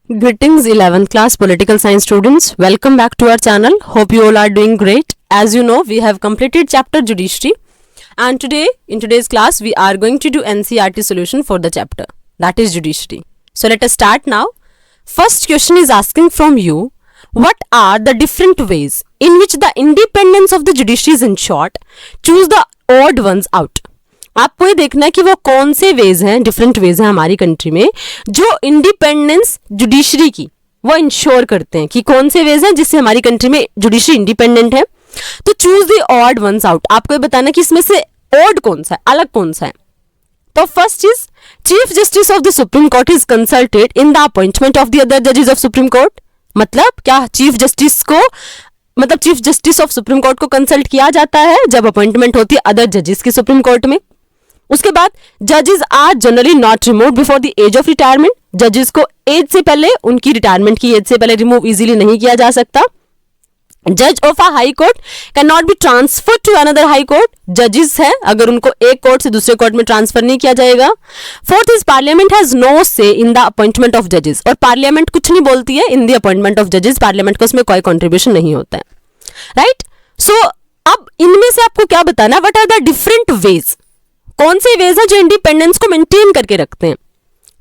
Greetings 11th class political science students. Welcome back to our channel. Hope you all are doing great. As you know, we have completed chapter judiciary and today in today's class we are going to do NCERT solution for the chapter that is judiciary. So let us start now. First question is asking from you, what are the different ways in which the independence of the judiciary is ensured? Choose the odd ones out. आपको ये देखना है कि वो कौन से veg हैं, different ways हैं हमारी कंट्री में जो इंडिपेंडेंस जुडिशरी की वो इंश्योर करते हैं कि कौन से वेज हैं जिससे हमारी कंट्री में जुडिशरी इंडिपेंडेंट है. तो choose the odd ones out. आपको ये बताना कि इसमें से ऑड कौन सा है, अलग कौन सा है. तो first is chief justice of the supreme court is consulted in the appointment of the other जजेस ऑफ सुप्रीम कोर्ट. मतलब क्या chief justice of supreme court को कंसल्ट किया जाता है जब अपॉइंटमेंट होती है अदर जजेस की सुप्रीम कोर्ट में. उसके बाद जजेस are generally not remove before the age of retirement. जजेस को एज से पहले, उनकी रिटायरमेंट की एज से पहले रिमूव इजीली नहीं किया जा सकता. जज of a high court can not be transfer to another high court. जजेस है अगर उनको एक कोर्ट से दूसरे कोर्ट में ट्रांसफर नहीं किया जाएगा. Fourth is Parliament has no say in the appointment of जजेस. और पार्लियामेंट कुछ नहीं बोलती है इन द अपॉइंटमेंट ऑफ जजेस. पार्लियामेंट को उसमें कोई कॉन्ट्रीब्यूशन नहीं होता है. राइट. सो अब इनमें से आपको क्या बताना, what are the different ways, कौन से वेज है जो इंडिपेंडेंस को मेंटेन करके रखते हैं,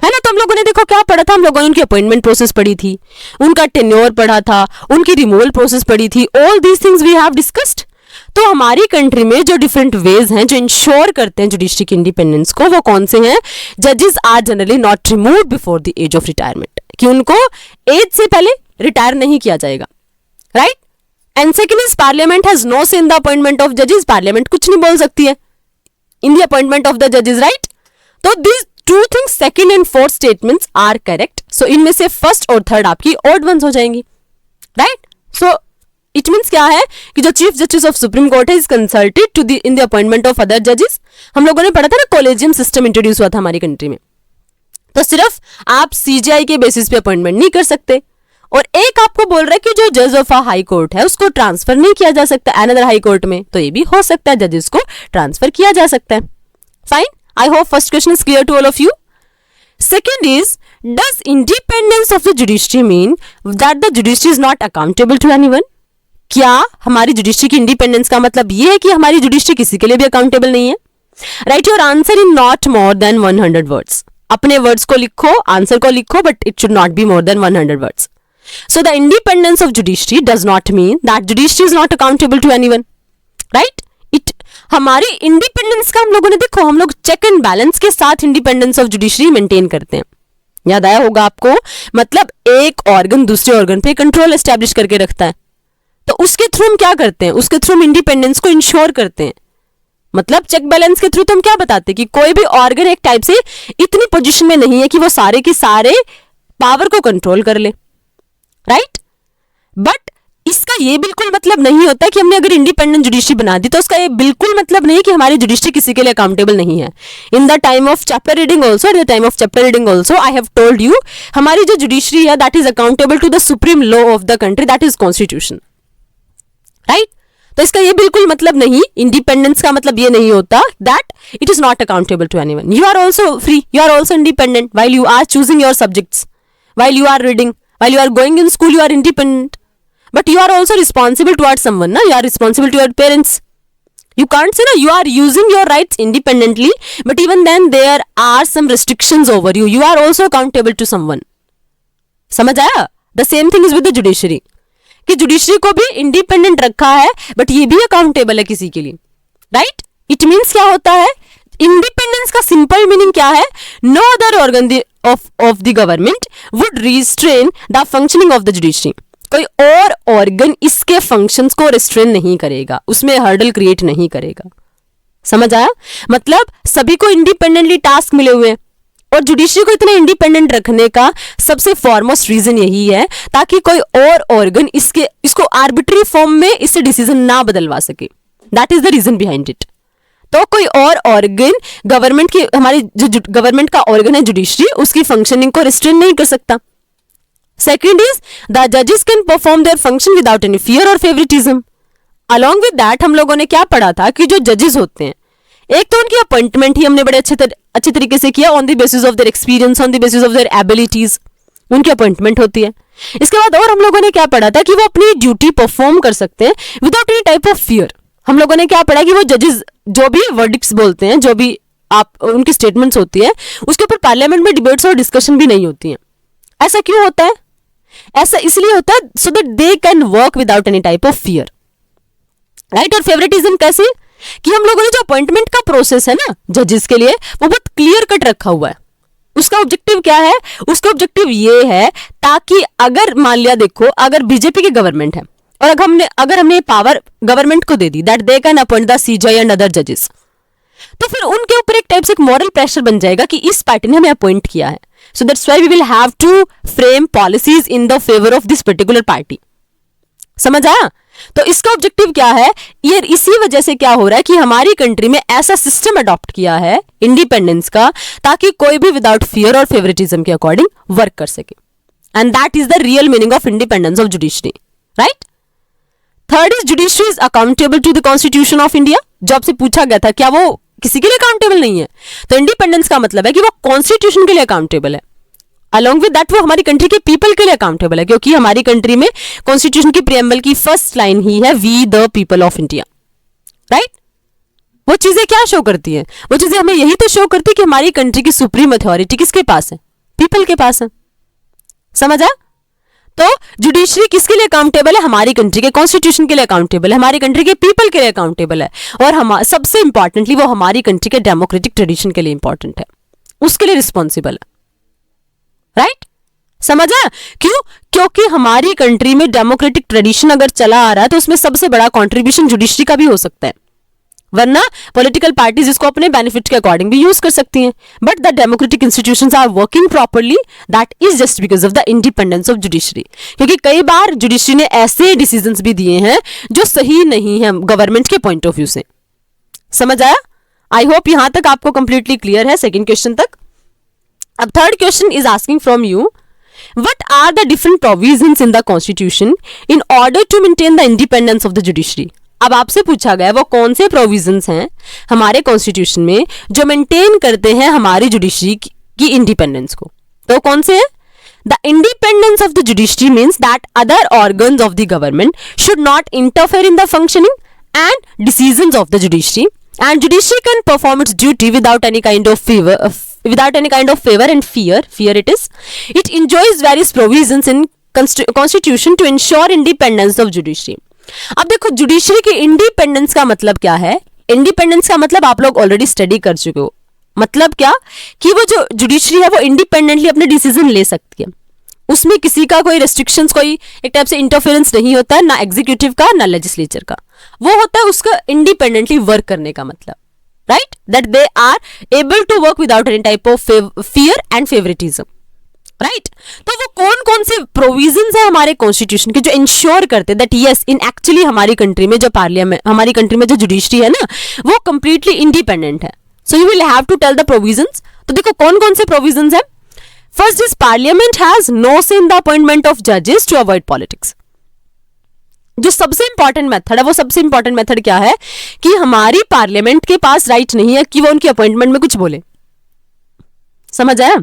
है ना. तो हम लोगों ने देखो क्या पढ़ा था, हम लोगों ने उनकी अपॉइंटमेंट प्रोसेस पढ़ी थी, उनका टेन्योर पढ़ा था, उनकी रिमूवल प्रोसेस पढ़ी थी. All these things we have discussed. तो हमारी कंट्री में जो डिफरेंट वेज हैं जो इंश्योर करते हैं जुडिशरी की इंडिपेंडेंस को, वो कौन से हैं. जजेस are generally not remove before the age of retirement, कि उनको एज से पहले रिटायर नहीं किया जाएगा. Right. And second is Parliament has no say in the appointment of जजेस. पार्लियामेंट कुछ नहीं बोल सकती है in the appointment of the judges. Right. So these two things, second and fourth statements are correct. So इनमें से first और third आपकी odd ones हो जाएंगी. Right. So it means क्या है कि जो chief justice of supreme court है is consulted to the in the appointment of other जजेस. हम लोगों ने पढ़ा था ना, कॉलेजियम सिस्टम इंट्रोड्यूस हुआ था हमारी कंट्री में. तो सिर्फ आप सीजीआई के बेसिस पे अपॉइंटमेंट नहीं कर सकते. और एक आपको बोल रहा है कि जो जज ऑफ अ हाई कोर्ट है उसको ट्रांसफर नहीं किया जा सकता अनदर हाई कोर्ट में. तो ये भी हो सकता है, जजेस को ट्रांसफर किया जा सकता है. Fine. I hope first question is clear to all of you. Second is, does independence of the judiciary mean that the judiciary is not accountable to anyone. क्या हमारी जुडिशरी की इंडिपेंडेंस का मतलब ये है कि हमारी जुडिशरी किसी के लिए भी अकाउंटेबल नहीं है. Right your answer in not more than 100 words. अपने वर्ड्स को लिखो, आंसर को लिखो, but it should not be more than 100 words. So the independence of judiciary does not mean that judiciary is not accountable to anyone. Right? हमारी independence का हम लोगों ने देखो, हम लोग चेक एंड बैलेंस के साथ इंडिपेंडेंस ऑफ जुडिशरी मेंटेन करते हैं. याद आया होगा आपको. मतलब एक ऑर्गन दूसरे ऑर्गन पे कंट्रोल एस्टेब्लिश करके रखता है. तो उसके थ्रू हम क्या करते हैं, उसके थ्रू हम इंडिपेंडेंस को इंश्योर करते हैं. मतलब चेक बैलेंस के थ्रू तो हम क्या बताते हैं कि कोई भी ऑर्गन एक टाइप से इतनी पोजीशन में नहीं है कि वो सारे के सारे पावर को कंट्रोल कर ले. राइट. बट इसका ये बिल्कुल मतलब नहीं होता कि हमने अगर इंडिपेंडेंट जुडिशरी बना दी तो उसका ये बिल्कुल मतलब नहीं कि हमारी जुडिशरी किसी के लिए अकाउंटेबल नहीं है. In the time of chapter reading also I have told you, हमारी जो जुडिशरी है that is accountable to the supreme law of the country, that is constitution. Right. तो इसका ये बिल्कुल मतलब नहीं, इंडिपेंडेंस का मतलब ये नहीं होता that it is not accountable to anyone. You are also free, you are also independent while you are choosing your subjects, while you are reading. While you are going in school, you are independent, but you are also responsible towards someone. Na? You are responsible to your parents. You can't say na, you are using your rights independently, but even then there are some restrictions over you. You are also accountable to someone. समझ आया? The same thing is with the judiciary. कि judiciary को भी independent रखा है, but ये भी accountable है किसी के लिए. राइट. इट मीन्स क्या होता है, इंडिपेंडेंस का सिंपल मीनिंग क्या है, no other organ of the government would restrain the functioning of the judiciary. कोई और ऑर्गन इसके फंक्शंस को रिस्ट्रेन नहीं करेगा, उसमें हर्डल क्रिएट नहीं करेगा. समझ आया? मतलब सभी को इंडिपेंडेंटली टास्क मिले हुए हैं और जुडिशरी को इतना इंडिपेंडेंट रखने का सबसे फॉरमोस्ट रीजन यही है ताकि कोई और ऑर्गन इसको आर्बिट्री फॉर्म में इससे डिसीजन ना बदलवा सके. That is the reason behind it. तो कोई और ऑर्गन गवर्नमेंट की, हमारी जो गवर्नमेंट का ऑर्गन है जुडिशरी, उसकी फंक्शनिंग को रिस्ट्रेन नहीं कर सकता. सेकेंड इज द जजेस can perform their function without any fear और फेवरेटिज्म. अलॉन्ग विद दैट हम लोगों ने क्या पढ़ा था कि जो जजेस होते हैं, एक तो उनकी अपॉइंटमेंट ही हमने बड़े अच्छे तरीके से किया on the basis of their experience, on the basis of their abilities. उनकी अपॉइंटमेंट होती है। इसके बाद और हम लोगों ने क्या पढ़ा था कि वो अपनी ड्यूटी परफॉर्म कर सकते हैं without any type of fear. हम लोगों ने क्या पढ़ा कि वो जजेस जो भी वर्डिक्ट्स बोलते हैं, जो भी आप उनकी स्टेटमेंट्स होती है, उसके ऊपर पार्लियामेंट में डिबेट्स और डिस्कशन भी नहीं होती हैं। ऐसा क्यों होता है? ऐसा इसलिए होता है so that they can work without any type of fear, right. और फेवरेटिज्म कैसे कि हम लोगों ने जो अपॉइंटमेंट का प्रोसेस है ना जजेस के लिए, वो बहुत क्लियर कट रखा हुआ है। उसका ऑब्जेक्टिव क्या है? उसका ऑब्जेक्टिव ये है ताकि अगर मान लिया, देखो अगर बीजेपी की गवर्नमेंट है और अगर हमने पावर गवर्नमेंट को दे दी that they can appoint the CJI and other जजेस, तो फिर उनके ऊपर एक टाइप से एक मॉरल प्रेशर बन जाएगा कि इस पार्टी ने हमें अपॉइंट किया है, so that's why we will have to frame policies in the favour of this particular party. समझ आया? तो इसका ऑब्जेक्टिव क्या है? ये इसी वजह से क्या हो रहा है कि हमारी कंट्री में ऐसा सिस्टम अडॉप्ट किया है इंडिपेंडेंस का, ताकि कोई भी विदाउट फियर और फेवरेटिज्म के अकॉर्डिंग वर्क कर सके। And that is the real meaning of independence of judiciary, right. Third is judiciary is accountable to the constitution of India. जो आपसे पूछा गया था क्या वो किसी के लिए अकाउंटेबल नहीं है, तो इंडिपेंडेंस का मतलब है कि वो कॉन्स्टिट्यूशन के लिए अकाउंटेबल है। अलॉन्ग विद दैट वो हमारी कंट्री के पीपल के लिए अकाउंटेबल है, क्योंकि हमारी कंट्री में कॉन्स्टिट्यूशन की प्रीएम्बल की फर्स्ट लाइन ही है we the people of India, right. वो चीजें क्या शो करती है? वो चीजें हमें यही तो शो करती है कि हमारी कंट्री की सुप्रीम अथॉरिटी किसके पास है? पीपल के पास है। समझा? तो जुडिशरी किसके लिए अकाउंटेबल है? हमारी कंट्री के कॉन्स्टिट्यूशन के लिए अकाउंटेबल है, हमारी कंट्री के पीपल के लिए अकाउंटेबल है, और हम सबसे इंपॉर्टेंटली वो हमारी कंट्री के डेमोक्रेटिक ट्रेडिशन के लिए इंपॉर्टेंट है, उसके लिए रिस्पॉन्सिबल है, राइट। समझा? क्यों? क्योंकि हमारी कंट्री में डेमोक्रेटिक ट्रेडिशन अगर चला आ रहा है तो उसमें सबसे बड़ा कंट्रीब्यूशन जुडिशरी का भी हो सकता है, वरना पॉलिटिकल पार्टीज इसको अपने बेनिफिट के अकॉर्डिंग भी यूज कर सकती हैं। But the democratic institutions are working properly, that is just because of the independence of judiciary. क्योंकि कई बार जुडिशरी ने ऐसे डिसीजंस भी दिए हैं जो सही नहीं है गवर्नमेंट के पॉइंट ऑफ व्यू से। समझ आया? आई होप यहां तक आपको कंप्लीटली क्लियर है सेकेंड क्वेश्चन तक। अब third question is asking from you, what are the different provisions in the constitution in order to maintain the independence of the judiciary? अब आपसे पूछा गया वो कौन से प्रोविजंस हैं हमारे कॉन्स्टिट्यूशन में जो मेंटेन करते हैं हमारी जुडिशरी की इंडिपेंडेंस को। तो कौन से हैं? The independence of the judiciary means that other organs of the government should not interfere in the functioning and decisions of the judiciary, and judiciary can perform it's duty without any kind of favor and fear it is. It enjoys various provisions in constitution to ensure independence of judiciary. अब देखो judiciary की independence का मतलब क्या है? Independence का मतलब आप लोग ऑलरेडी स्टडी कर चुके हो। मतलब क्या कि वो जो जुडिशरी है वो इंडिपेंडेंटली अपने डिसीजन ले सकती है, उसमें किसी का कोई रेस्ट्रिक्शंस, कोई एक टाइप से इंटरफेरेंस नहीं होता है, ना एग्जीक्यूटिव का ना लेजिस्लेचर का। वो होता है उसका इंडिपेंडेंटली वर्क करने का मतलब, right, that they are able to work without any type of fear and favoritism, right। तो वो कौन कौन से प्रोविजंस है हमारे कॉन्स्टिट्यूशन के जो इंश्योर करते हैं दैट यस इन एक्चुअली हमारी कंट्री में जो पार्लियामेंट, हमारी कंट्री में जो जुडिशरी है ना वो कंप्लीटली इंडिपेंडेंट है। So you will have to tell the provisions. तो देखो कौन कौन से प्रोविजंस है। First is Parliament has no say in the appointment of जजेस टू अवॉइड पॉलिटिक्स। जो सबसे इंपॉर्टेंट मेथड है, वो सबसे इंपॉर्टेंट मेथड क्या है कि हमारी पार्लियामेंट के पास राइट नहीं है कि वो उनकी अपॉइंटमेंट में कुछ बोले। समझ आया?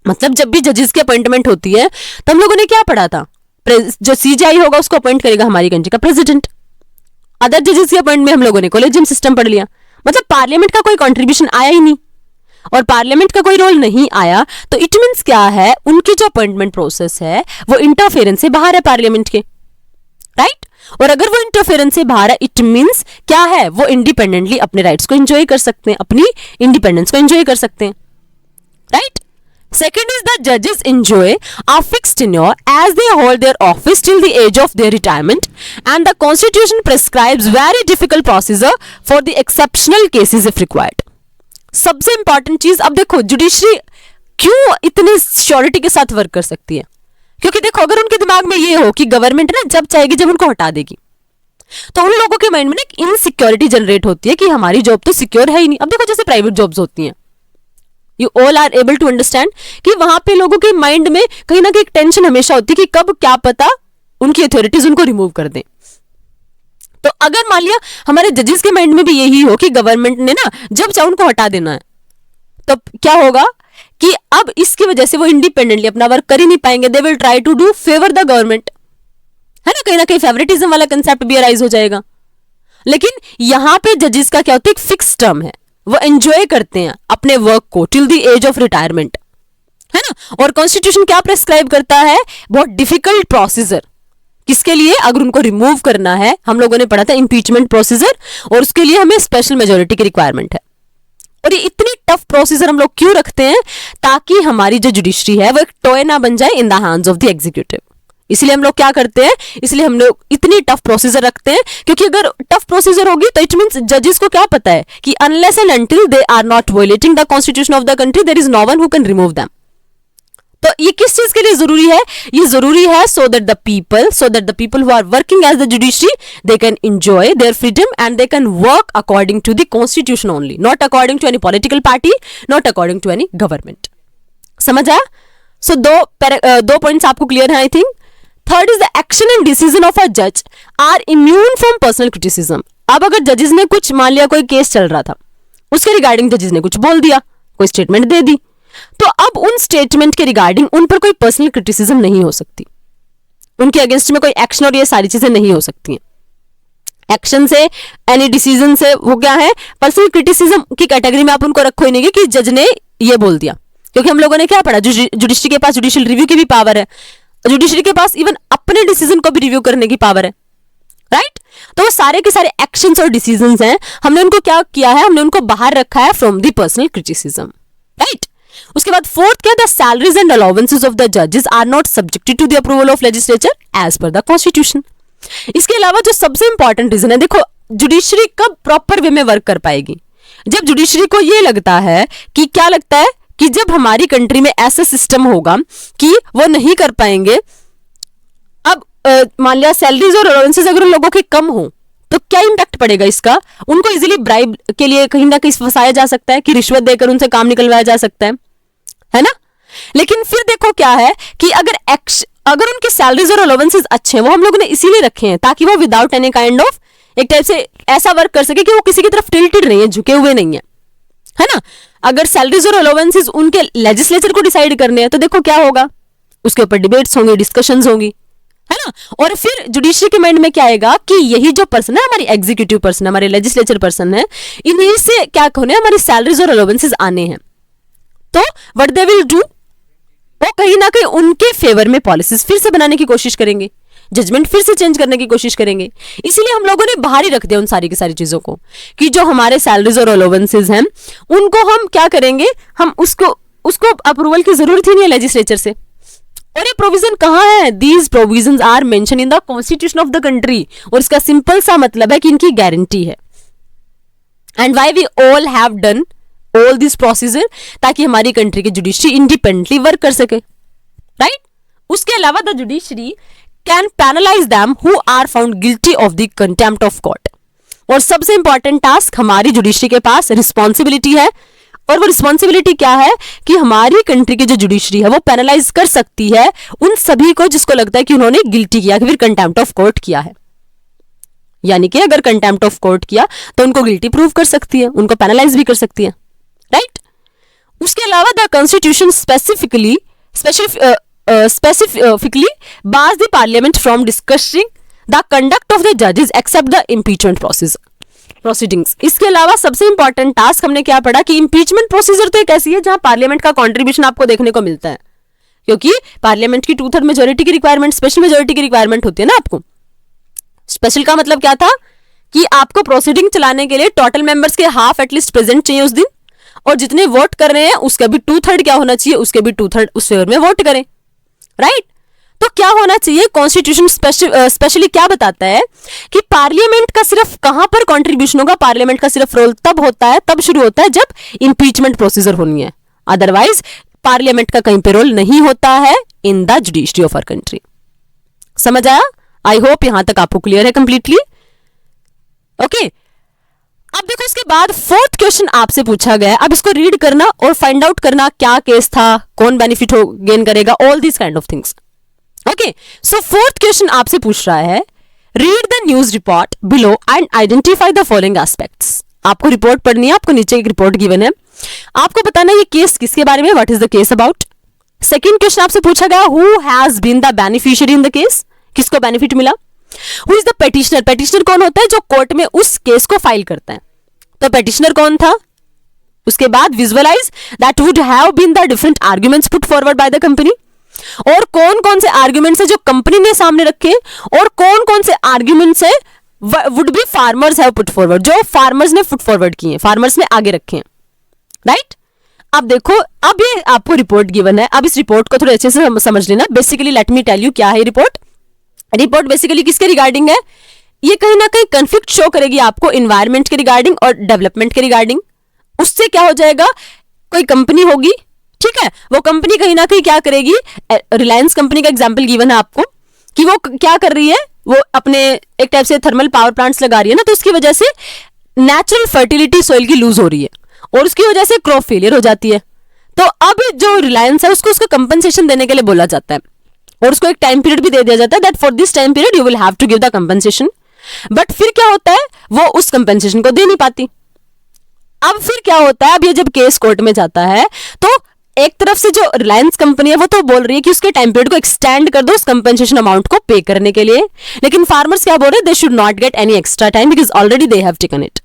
मतलब जब भी जजेस की अपॉइंटमेंट होती है तो हम लोगों ने क्या पढ़ा था, जो सीजेआई होगा उसको अपॉइंट करेगा हमारी कंट्री का प्रेसिडेंट। अदर जजेस की अपॉइंट में हम लोगों ने कॉलेजियम सिस्टम पढ़ लिया। मतलब पार्लियामेंट का कोई कॉन्ट्रीब्यूशन आया ही नहीं और पार्लियामेंट का कोई रोल नहीं आया, तो इट मीन्स क्या है, उनकी जो अपॉइंटमेंट प्रोसेस है वो इंटरफेरेंस से बाहर है पार्लियामेंट के, राइट। और अगर वो इंटरफेरेंस से बाहर है इट मींस क्या है, वो इंडिपेंडेंटली अपने राइट्स को एंजॉय कर सकते हैं, अपनी इंडिपेंडेंस को एंजॉय कर सकते हैं, राइट। सेकंड इज द जजेस enjoy a fixed tenure as they hold their office till the age of their retirement, and the constitution prescribes very difficult procedure for the exceptional cases if required. सबसे important चीज, अब देखो judiciary क्यों इतनी surety के साथ work कर सकती है, क्योंकि देखो अगर उनके दिमाग में ये हो कि गवर्नमेंट ना जब चाहेगी जब उनको हटा देगी, तो उन लोगों के माइंड में ना इनसिक्योरिटी जनरेट होती है कि हमारी जॉब तो सिक्योर है ही नहीं। अब देखो जैसे प्राइवेट जॉब्स होती हैं, you all are able to understand कि वहां पे लोगों के माइंड में कहीं ना कहीं एक टेंशन हमेशा होती है कि कब क्या पता उनकी अथॉरिटीज उनको रिमूव कर दें। तो अगर मान लिया हमारे जजेस के माइंड में भी यही हो कि गवर्नमेंट ने ना जब चाहे उनको हटा देना है, तो क्या होगा कि अब इसकी वजह से वो इंडिपेंडेंटली अपना वर्क कर ही नहीं पाएंगे, they will try to do favour the government, है ना कहीं फेवरेटिज्म वाला कंसेप्ट भी अराइज हो जाएगा। लेकिन यहां पे जजेस का क्या होता है, एक फिक्स टर्म है, वो एंजॉय करते हैं अपने वर्क को till the age of retirement, है ना। और कॉन्स्टिट्यूशन क्या प्रेस्क्राइब करता है, बहुत डिफिकल्ट प्रोसीजर किसके लिए, अगर उनको रिमूव करना है, हम लोगों ने पढ़ा था इंपीचमेंट प्रोसीजर, और उसके लिए हमें स्पेशल मेजोरिटी की रिक्वायरमेंट है। और ये इतनी टफ प्रोसीजर हम लोग क्यों रखते हैं, ताकि हमारी जो जुडिशरी है वो एक टॉय ना बन जाए in the hands of the executive. इसलिए हम लोग क्या करते हैं, इसलिए हम लोग इतनी टफ प्रोसीजर रखते हैं, क्योंकि अगर टफ प्रोसीजर होगी तो इट मींस जजेस को क्या पता है कि unless and until they are not violating the constitution of the country there is no one who can remove them. तो ये किस चीज के लिए जरूरी है, ये जरूरी है so that the people who are working as the judiciary they can enjoy their freedom and they can work according to the constitution only, not according to any political party, not according to any government. समझ आया? So दो points आपको clear है I think. Third is the action and decision of a जज are immune from personal criticism. अब अगर जजेस ने कुछ, मान लिया कोई केस चल रहा था, उसके रिगार्डिंग जजेस ने कुछ बोल दिया, कोई स्टेटमेंट दे दी, तो अब उन स्टेटमेंट के रिगार्डिंग उन पर कोई पर्सनल क्रिटिसिज्म नहीं हो सकती, उनके अगेंस्ट में कोई एक्शन और ये सारी चीजें नहीं हो सकती हैं। एक्शन से, एनी डिसीजन से, वो क्या है, पर्सनल क्रिटिसिज्म की कैटेगरी में आप उनको रखो ही नहीं कि जज ने ये बोल दिया, क्योंकि हम लोगों ने क्या पढ़ा, जुडिशरी के पास जुडिशियल रिव्यू की भी पावर है, जुडिशरी के पास इवन अपने डिसीजन को भी रिव्यू करने की पावर है, राइट। तो वो सारे के सारे एक्शंस और डिसीजंस हैं, हमने उनको क्या किया है, हमने उनको बाहर रखा है from the personal criticism, right. उसके बाद फोर्थ क्या, the salaries and allowances of the जजेस are not subjected to the approval of legislature as per the constitution. इसके अलावा जो सबसे इंपॉर्टेंट रीजन है, देखो जुडिशरी कब प्रॉपर वे में वर्क कर पाएगी, जब जुडिशरी को ये लगता है कि, क्या लगता है कि जब हमारी कंट्री में ऐसा सिस्टम होगा कि वो नहीं कर पाएंगे, अब मान लिया सैलरीज और अलाउंसेस अगर उन लोगों के कम हो तो क्या इंपैक्ट पड़ेगा इसका, उनको इजीली ब्राइब के लिए कहीं ना कहीं फंसाया जा सकता है कि रिश्वत देकर उनसे काम निकलवाया जा सकता है ना। लेकिन फिर देखो क्या है कि अगर उनके सैलरीज और अलाउंसेस अच्छे हैं, वो हम लोगों ने इसीलिए रखे हैं ताकि वो विदाउट एनी काइंड ऑफ एक टाइप से ऐसा वर्क कर सके कि वो किसी की तरफ टिल्टेड नहीं है, झुके हुए नहीं है ना। अगर सैलरीज और अलाउंसेस उनके लेजिस्लेचर को डिसाइड करने हैं तो देखो क्या होगा, उसके ऊपर डिबेट्स होंगे, डिस्कशंस होंगी, है ना। और फिर जुडिशरी के माइंड में क्या आएगा कि यही जो पर्सन है, हमारी एग्जीक्यूटिव पर्सन, हमारे लेजिस्लेचर पर्सन है, इन्हीं से क्या होने, हमारी सैलरीज और अलाउंसेस आने हैं, तो व्हाट दे विल डू, वो कहीं ना कहीं उनके फेवर में पॉलिसीज फिर से बनाने की कोशिश करेंगे, जजमेंट फिर से चेंज करने की कोशिश करेंगे। इसीलिए हम लोगों ने बाहर ही रख दिया उन सारी की सारी चीजों को कि जो हमारे सैलरीज और अलाउंसेस हैं उनको हम क्या करेंगे, हम उसको अप्रूवल की जरूरत ही नहीं है लेजिस्लेचर से। और ये प्रोविजन कहाँ है, these provisions are mention in the constitution of the country, और इसका सिंपल सा मतलब है कि इनकी गारंटी है। And why we all have done all this procedure, ताकि हमारी कंट्री की जुडिशरी इंडिपेंडेंटली वर्क कर सके, राइट। उसके अलावा the judiciary can penalise them who are found guilty of the contempt of court. और सबसे इंपॉर्टेंट टास्क, हमारी जुडिशरी के पास रिस्पॉन्सिबिलिटी है, और वो रिस्पॉन्सिबिलिटी क्या है कि हमारी कंट्री की जो जुडिशरी है वो पैनलाइज कर सकती है उन सभी को जिसको लगता है कि उन्होंने गिल्टी किया, फिर कंटेम्प्ट ऑफ कोर्ट किया है, यानी कि अगर कंटेम्प्ट ऑफ कोर्ट किया तो उनको गिल्टी प्रूव कर सकती है, उनको पैनलाइज भी कर सकती है, राइट। उसके अलावा the constitution specifically bars the parliament from discussing the conduct of the जजेस एक्सेप्ट द इम्पीचमेंट प्रोसीडिंग्स। इसके अलावा सबसे इंपॉर्टेंट टास्क हमने क्या पढ़ा कि इम्पीचमेंट प्रोसीजर तो एक ऐसी है जहां पार्लियामेंट का कंट्रीब्यूशन आपको देखने को मिलता है, क्योंकि पार्लियामेंट की 2/3 मेजोरिटी की रिक्वायरमेंट, स्पेशल मेजोरिटी की रिक्वायरमेंट होती है ना आपको। स्पेशल का मतलब क्या था कि आपको प्रोसीडिंग चलाने के लिए टोटल मेंबर्स के हाफ एटलीस्ट प्रेजेंट चाहिए उस दिन, और जितने वोट कर रहे हैं उसका भी 2/3 क्या होना चाहिए, उसके भी 2/3 उस फेवर में वोट करें, राइट। तो क्या होना चाहिए, कॉन्स्टिट्यूशन स्पेशली क्या बताता है कि पार्लियामेंट का सिर्फ कहां पर कंट्रीब्यूशन होगा, पार्लियामेंट का सिर्फ रोल तब होता है, तब शुरू होता है जब इंपीचमेंट प्रोसीजर होनी है, अदरवाइज पार्लियामेंट का कहीं पे रोल नहीं होता है in the judiciary of our country. समझ आया? आई होप यहां तक आपको क्लियर है कंप्लीटली, ओके। अब देखो इसके बाद फोर्थ क्वेश्चन आपसे पूछा गया है, अब इसको रीड करना और फाइंड आउट करना क्या केस था, कौन बेनिफिट हो गेन करेगा, all this kind of things, okay. So fourth question आपसे पूछ रहा है, read the news report below and identify the following aspects. आपको रिपोर्ट पढ़नी है, आपको नीचे एक रिपोर्ट गिवन है, आपको बताना ये केस किसके बारे में, what is the case about. Second question आपसे पूछा गया, who has been the beneficiary in the case, किसको बेनिफिट मिला। Who is the petitioner, petitioner कौन होता है, जो कोर्ट में उस केस को फाइल करता है, तो पेटिशनर कौन था। उसके बाद visualise that would have been the different arguments put forward by the company, और कौन कौन से आर्ग्यूमेंट्स है जो कंपनी ने सामने रखे, और कौन कौन से आर्ग्यूमेंट्स है would be farmers have put forward, जो फार्मर्स ने पुट फॉरवर्ड किए हैं, फार्मर्स ने आगे रखे हैं, राइट। अब देखो, अब ये आपको रिपोर्ट गिवन है, अब इस रिपोर्ट को थोड़े अच्छे से समझ लेना। Basically let me tell you क्या है रिपोर्ट। रिपोर्ट बेसिकली किसके रिगार्डिंग है, ये कहीं ना कहीं कंफ्लिक्ट शो करेगी आपको इन्वायरमेंट के रिगार्डिंग और डेवलपमेंट के रिगार्डिंग। उससे क्या हो जाएगा, कोई कंपनी होगी, ठीक है, वो कंपनी कहीं ना कहीं क्या करेगी, रिलायंस कंपनी का एग्जांपल गिवन है आपको कि वो क्या कर रही है, वो अपने एक टाइप से थर्मल पावर प्लांट्स लगा रही है ना, तो उसकी वजह से नेचुरल फर्टिलिटी सॉइल की लूज हो रही है और उसकी वजह से क्रॉप फेलियर हो जाती है। तो अब जो रिलायंस है उसको उसका कंपनसेशन देने के लिए बोला जाता है और उसको एक टाइम पीरियड भी दे दिया जाता है that for this time period you will have to give the compensation. But फिर क्या होता है, वो उस कंपनसेशन को दे नहीं पाती। अब फिर क्या होता है, अब ये जब केस कोर्ट में जाता है तो एक तरफ से जो रिलायंस कंपनी है वो तो बोल रही है कि उसके टाइम पीरियड को एक्सटेंड कर दो उस कंपनसेशन अमाउंट को पे करने के लिए, लेकिन फार्मर्स क्या बोल रहे हैं, they should not get any extra time because already they have taken it,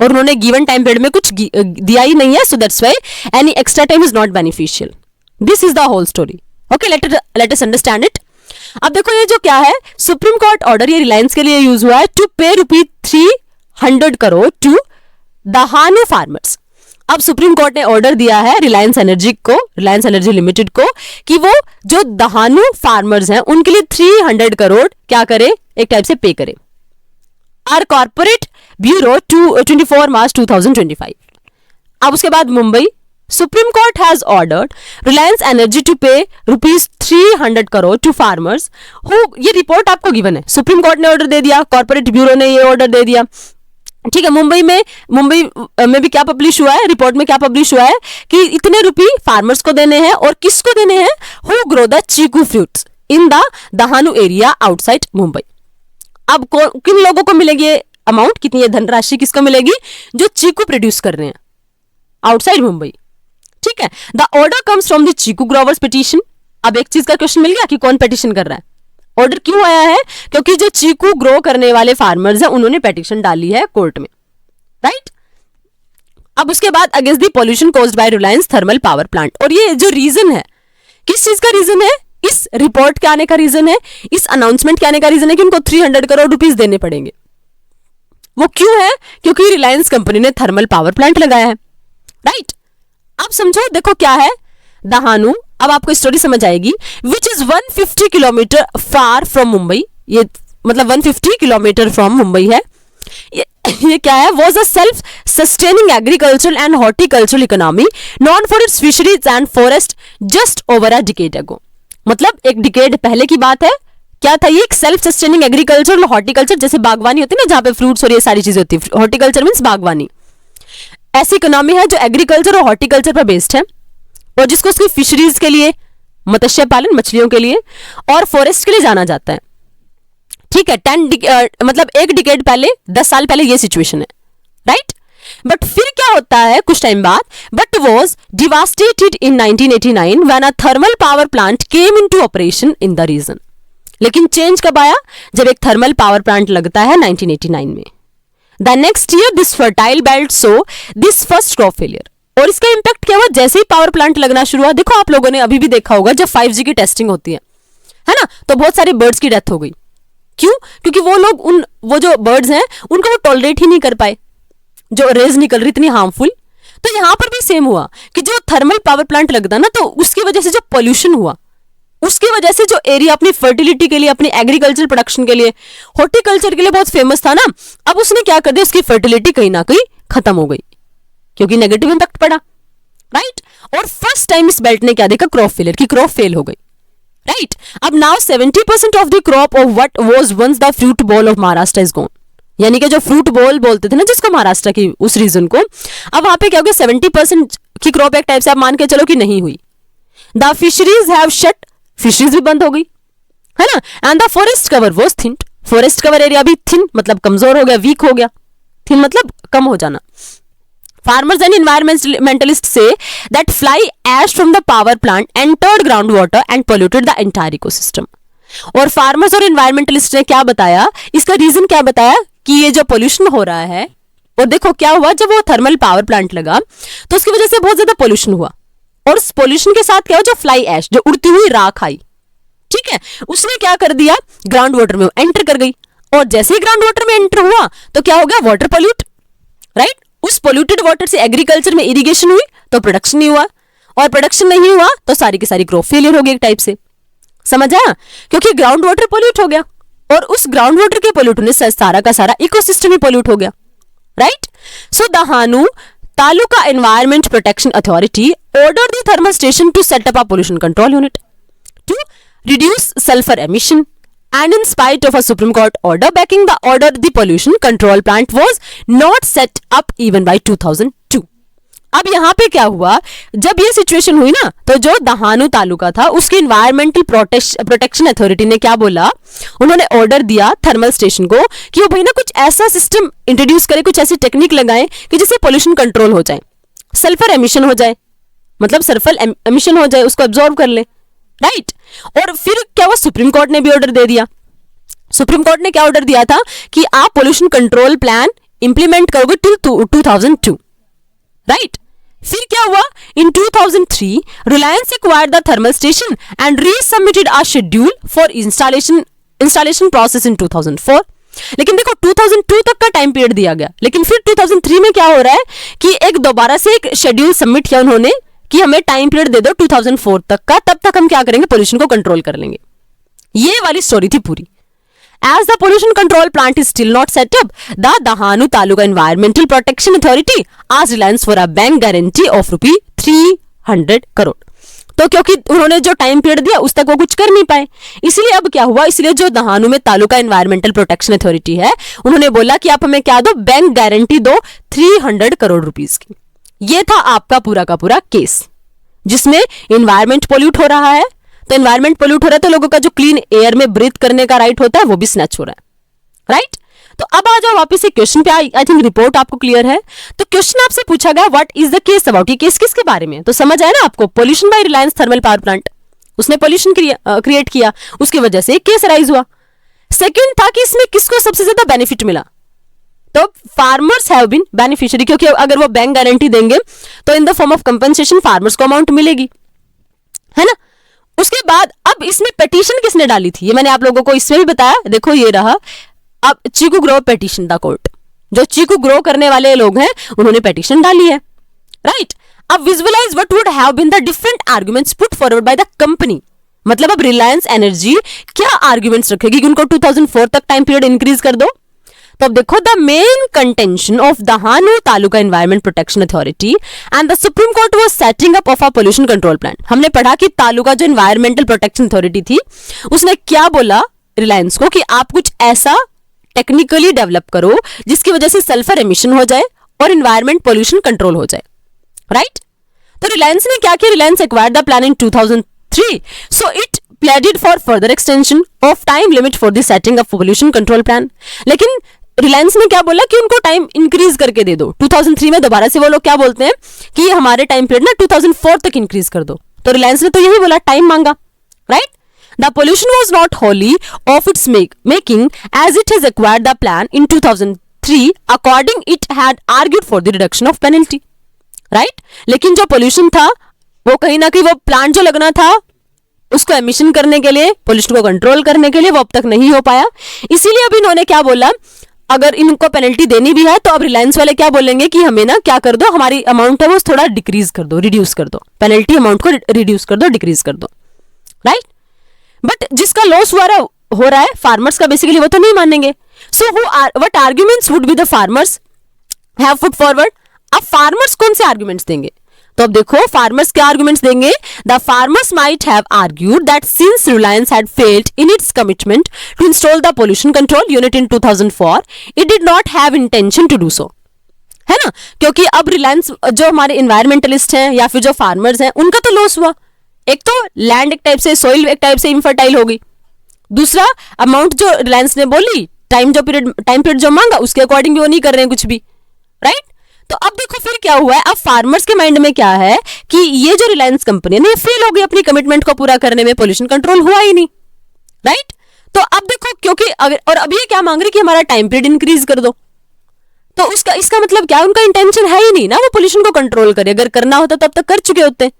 और उन्होंने गिवन टाइम पीरियड में कुछ दिया ही नहीं है, so that's why any extra time is not beneficial. This is the whole story, okay, let us understand it. अब देखो ये जो क्या है, सुप्रीम कोर्ट ऑर्डर ये रिलायंस के लिए यूज हुआ है to pay ₹300 crore to Dahanu farmers. अब सुप्रीम कोर्ट ने ऑर्डर दिया है रिलायंस एनर्जी लिमिटेड को कि वो जो दहानु फार्मर्स हैं उनके लिए 300 करोड़ क्या करे, एक टाइप से पे करे। R corporate bureau 24 March 2025। अब उसके बाद Mumbai, supreme court has ordered Reliance Energy to pay ₹300 crore to farmers who, ये रिपोर्ट आपको गिवन है, सुप्रीम कोर्ट ने ऑर्डर दे दिया, कॉर्पोरेट ब्यूरो ने ये ऑर्डर दे दिया, ठीक है। मुंबई में भी क्या पब्लिश हुआ है, रिपोर्ट में क्या पब्लिश हुआ है कि इतने रुपए फार्मर्स को देने हैं, और किसको देने हैं, who grow the chikoo fruits in the Dahanu area outside Mumbai. अब किन लोगों को मिलेगी ये अमाउंट, कितनी धनराशि किसको मिलेगी, जो चीकू प्रोड्यूस कर रहे हैं आउटसाइड मुंबई, ठीक है। The order comes from the chikoo growers petition. अब एक चीज का क्वेश्चन मिल गया कि कौन पिटीशन कर रहा है, ऑर्डर क्यों आया है, क्योंकि जो चीकू ग्रो करने वाले फार्मर्स हैं उन्होंने पिटीशन डाली है कोर्ट में, राइट। अब उसके बाद against the pollution caused by Reliance thermal power plant, और ये जो रीजन है, किस चीज का रीजन है, इस रिपोर्ट के आने का रीजन है, इस अनाउंसमेंट के आने का रीजन है कि उनको 300 करोड़ रुपीस देने पड़ेंगे। वो क्यों है, क्योंकि रिलायंस कंपनी ने थर्मल पावर प्लांट लगाया है, राइट। अब समझो, देखो क्या है दहानु, अब आपको स्टोरी समझ आएगी, which is 150 kilometre far from Mumbai, ये मतलब 150 किलोमीटर फ्रॉम मुंबई है। ये क्या है, was a self sustaining agricultural and horticultural economy known for its fisheries and forest just over a decade ago. मतलब एक डिकेड पहले की बात है, क्या था ये, एक सेल्फ सस्टेनिंग एग्रीकल्चर और हॉर्टिकल्चर, जैसे बागवानी होती है ना जहां पे फ्रूट्स और ये सारी चीजें होती है, हॉर्टिकल्चर मींस बागवानी, ऐसी इकोनॉमी है जो एग्रीकल्चर और हॉर्टिकल्चर पर बेस्ड है, और जिसको उसकी फिशरीज के लिए, मत्स्य पालन मछलियों के लिए, और फॉरेस्ट के लिए जाना जाता है, ठीक है। मतलब एक डिकेड पहले, 10 साल पहले ये सिचुएशन है, राइट। बट फिर क्या होता है कुछ टाइम बाद, but was devastated in 1989 when a thermal power plant came into operation in the region. लेकिन चेंज कब आया, जब एक थर्मल पावर प्लांट लगता है 1989 में। The next year this fertile belt so this first crop failure, और इसका इंपैक्ट क्या हुआ, जैसे ही पावर प्लांट लगना शुरू हुआ, देखो आप लोगों ने अभी भी देखा होगा जब 5G की टेस्टिंग होती है ना, तो बहुत सारे बर्ड्स की डेथ हो गई। क्यों, क्योंकि वो लोग वो जो बर्ड्स हैं उनको वो टॉलरेट ही नहीं कर पाए, जो रेज निकल रही इतनी हार्मफुल। तो यहां पर भी सेम हुआ कि जो थर्मल पावर प्लांट लगता ना, तो उसकी वजह से जो पोल्यूशन हुआ, उसकी वजह से जो एरिया अपनी फर्टिलिटी के लिए, अपनी एग्रीकल्चर प्रोडक्शन के लिए, हॉर्टिकल्चर के लिए बहुत फेमस था ना, अब उसने क्या कर दिया, उसकी फर्टिलिटी कहीं ना कहीं खत्म हो गई, क्योंकि नेगेटिव इंपैक्ट पड़ा, राइट। और फर्स्ट टाइम इस बेल्ट ने क्या देखा, क्रॉप फेलियर की, क्रॉप फेल हो गई, राइट। अब now 70% of the crop of what was once the fruit bowl of Maharashtra is gone, यानी कि जो फ्रूट बॉल बोलते थे ना जिसको महाराष्ट्र की, उस रीजन को, अब वहां पे क्या हो गया, 70% की क्रॉप एक टाइप से आप मान के चलो कि नहीं हुई। The fisheries have shut, fisheries भी बंद हो गई, है ना। And the forest cover was thinned, forest cover area भी थिन मतलब कमजोर हो गया, वीक हो गया, थिन मतलब कम हो जाना, Farmers and environmentalists say that fly ash from the power plant entered groundwater and polluted the entire ecosystem. और फार्मर्स और एनवायरमेंटलिस्ट ने क्या बताया, इसका रीजन क्या बताया कि ये जो पोल्यूशन हो रहा है, और देखो क्या हुआ, जब वो थर्मल पावर प्लांट लगा तो उसकी वजह से बहुत ज्यादा पोल्यूशन हुआ, और उस पोल्यूशन के साथ क्या हुआ, जो फ्लाई ऐश, जो उड़ती हुई राख आई, ठीक है, उसने क्या कर दिया, ग्राउंड वाटर में एंटर कर गई, और जैसे ही ग्राउंड वाटर में एंटर हुआ तो क्या हो गया, वाटर पोल्यूट, राइट। उस पोल्यूटेड वाटर से एग्रीकल्चर में इरिगेशन हुई तो प्रोडक्शन नहीं हुआ, और प्रोडक्शन नहीं हुआ तो सारी की सारी क्रॉप फेलियर हो गई एक टाइप से, समझ आया, क्योंकि ग्राउंड वाटर पोल्यूट हो गया, और उस ग्राउंड वाटर के पोल्यूट होने से सारा का सारा इकोसिस्टम ही पोल्यूट हो गया, right. So Dahanu taluka environment protection authority ordered the thermal station to set up a pollution control unit to reduce sulfur emission, and in spite of a Supreme Court order backing the order, the pollution control plant was not set up even by 2002. अब यहाँ पे क्या हुआ, जब ये situation हुई ना, तो जो दहानू तालुका था उसकी इन्वायरमेंटल प्रोटेक्शन अथॉरिटी ने क्या बोला, उन्होंने ऑर्डर दिया थर्मल स्टेशन को कि वो भाई ना कुछ ऐसा सिस्टम इंट्रोड्यूस करे, कुछ ऐसी टेक्निक लगाए कि जिससे पोल्यूशन कंट्रोल हो जाए, सल्फर एमिशन हो जाए, मतलब सल्फर एमिशन हो जाए, उसको एब्जॉर्ब कर ले, राइट। और फिर क्या हुआ, सुप्रीम कोर्ट ने भी ऑर्डर दे दिया। सुप्रीम कोर्ट ने क्या ऑर्डर दिया था कि आप पोल्यूशन कंट्रोल प्लान इंप्लीमेंट करोगे टिल 2002, राइट। फिर क्या हुआ, in 2003 Reliance acquired the thermal station and resubmitted a schedule for installation process in 2004। लेकिन देखो 2002 तक का टाइम पीरियड दिया गया, लेकिन फिर 2003 में क्या हो रहा है कि एक दोबारा से एक शेड्यूल सबमिट किया उन्होंने कि हमें टाइम पीरियड दे दो 2004 तक का, तब तक हम क्या करेंगे, पोल्यूशन को कंट्रोल कर लेंगे। ये वाली स्टोरी थी पूरी। As the pollution control plant is still not set up, the Dahanu Taluka Environmental Protection Authority asked Reliance for a bank guarantee of ₹300 crore. तो क्योंकि उन्होंने जो टाइम पीरियड दिया उस तक वो कुछ कर नहीं पाए, इसलिए अब क्या हुआ, इसलिए जो दहानू में तालुका एनवायरमेंटल प्रोटेक्शन अथॉरिटी है, उन्होंने बोला कि आप हमें क्या दो, बैंक गारंटी दो 300 करोड़ रुपीस की। ये था आपका पूरा का पूरा केस, जिसमें इन्वायरमेंट पोल्यूट हो रहा है, तो एनवायरमेंट पोल्यूट हो रहा है तो लोगों का जो क्लीन एयर में ब्रीथ करने का राइट होता है वो भी स्नैच हो रहा है, राइट। तो अब आ जाओ वापस से क्वेश्चन पे। आई थिंक रिपोर्ट आपको क्लियर है। तो क्वेश्चन आपसे पूछा गया what is the case about, ये केस किसके बारे में, तो समझ आया ना आपको, pollution by Reliance thermal power plant, उसने पोल्यूशन क्रिएट किया, उसकी वजह से एक केस राइज हुआ। सेकेंड था कि इसमें किसको सबसे ज्यादा बेनिफिट मिला, तो फार्मर्स हैव बीन बेनिफिशियरी, क्योंकि अगर वो बैंक गारंटी देंगे तो in the form of compensation farmers को अमाउंट मिलेगी, है ना। उसके बाद अब इसमें पिटीशन किसने डाली थी, ये मैंने आप लोगों को इसमें भी बताया, देखो ये रहा। अब चीकू ग्रो पिटीशन द कोर्ट, जो चीकू ग्रो करने वाले लोग हैं उन्होंने पिटीशन डाली है, राइट। अब visualise what would have been the different arguments put forward by the company, मतलब अब रिलायंस एनर्जी क्या आर्गुमेंट्स रखेगी कि उनको 2004 तक टाइम पीरियड इंक्रीज कर दो। तो अब देखो, the main contention of Dahanu taluka environment protection authority and the supreme court was setting up of a pollution control plan. हमने पढ़ा कि तालुका जो एनवायरमेंटल प्रोटेक्शन अथॉरिटी थी उसने क्या बोला रिलायंस को कि आप कुछ ऐसा टेक्निकली डेवलप करो जिसकी वजह से सल्फर एमिशन हो जाए और एनवायरमेंट पोल्यूशन कंट्रोल हो जाए, राइट। तो रिलायंस ने क्या किया, Reliance acquired the plan in 2003, so it प्लेडेड for further extension of time limit for the setting up pollution control plan. लेकिन रिलायंस ने क्या बोला कि उनको टाइम इंक्रीज करके दे दो। 2003 में दोबारा से वो लोग क्या बोलते हैं कि हमारे टाइम पीरियड ना 2004 तक इंक्रीज कर दो, तो रिलायंस ने तो यही बोला, टाइम मांगा, right. The pollution was not wholly of its making as it has acquired the plan in 2003. According, it had argued for the reduction of penalty, right? लेकिन जो पोल्यूशन था वो कहीं ना कहीं वो प्लांट जो लगना था उसको एमिशन करने के लिए, पोल्यूशन को कंट्रोल करने के लिए, वो अब तक नहीं हो पाया। इसीलिए अब इन्होंने क्या बोला, अगर इनको पेनल्टी देनी भी है तो अब रिलायंस वाले क्या बोलेंगे कि हमें ना क्या कर दो, हमारी अमाउंट है वो थोड़ा डिक्रीज कर दो, रिड्यूस कर दो, पेनल्टी अमाउंट को रिड्यूस कर दो, डिक्रीज कर दो, राइट। बट जिसका लॉस हो रहा है फार्मर्स का, बेसिकली वो तो नहीं मानेंगे। So what arguments would be the farmers have put forward. अब फार्मर्स कौन से आर्ग्यूमेंट्स देंगे, तो अब देखो फार्मर्स क्या आर्ग्यूमेंट्स देंगे। The farmers might have argued that since Reliance had failed in its commitment to install the pollution control unit in 2004, it did not have intention to do so, है ना। क्योंकि अब रिलायंस जो हमारे इन्वायरमेंटलिस्ट हैं या फिर जो फार्मर्स हैं उनका तो लॉस हुआ, एक तो लैंड एक टाइप से, सॉइल एक टाइप से इनफर्टाइल हो गई, दूसरा अमाउंट जो रिलायंस ने बोली, टाइम पीरियड जो मांगा उसके अकॉर्डिंग वो नहीं कर रहे हैं कुछ भी, राइट। तो अब देखो फिर क्या हुआ है, अब फार्मर्स के माइंड में क्या है कि ये जो रिलायंस कंपनी है ना, ये फेल हो गई अपनी कमिटमेंट को पूरा करने में, पोल्यूशन कंट्रोल हुआ ही नहीं, राइट। तो अब देखो, क्योंकि अगर, और अब ये क्या मांग रही कि हमारा टाइम पीरियड इंक्रीज कर दो, तो उसका इसका मतलब क्या, उनका इंटेंशन है ही नहीं ना वो पोल्यूशन को कंट्रोल करे, अगर करना होता तब तक कर चुके होते।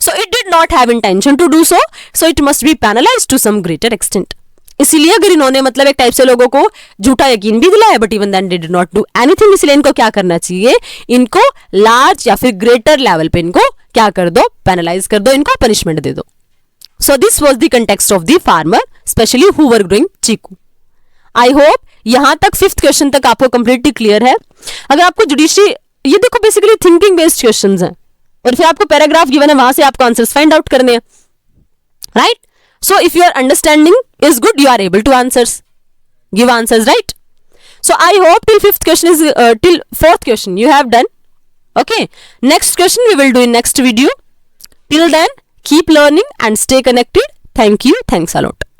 So it did not have intention to do so it must be penalised to some greater extent. इसीलिए अगर इन्होंने मतलब एक टाइप से लोगों को झूठा यकीन भी दिलाया, but even then did not do anything, इसलिए इनको क्या करना चाहिए, इनको लार्ज या फिर ग्रेटर लेवल पे इनको क्या कर दो, पेनलाइज कर दो, इनको पनिशमेंट दे दो। So this was the context of the farmer specially who were growing chikoo. I hope यहां तक 5th क्वेश्चन तक आपको कंप्लीटली क्लियर है। अगर आपको जुडिशरी, ये देखो बेसिकली थिंकिंग बेस्ड क्वेश्चंस हैं, और फिर आपको पैराग्राफ गिवन है, वहां से आपको आंसर्स फाइंड आउट करने हैं, right. So if your understanding is good, you are able to give answers, right? So I hope till 5th question is till 4th question you have done. Okay. Next question we will do in next video. Till then, keep learning and stay connected. Thank you. Thanks a lot.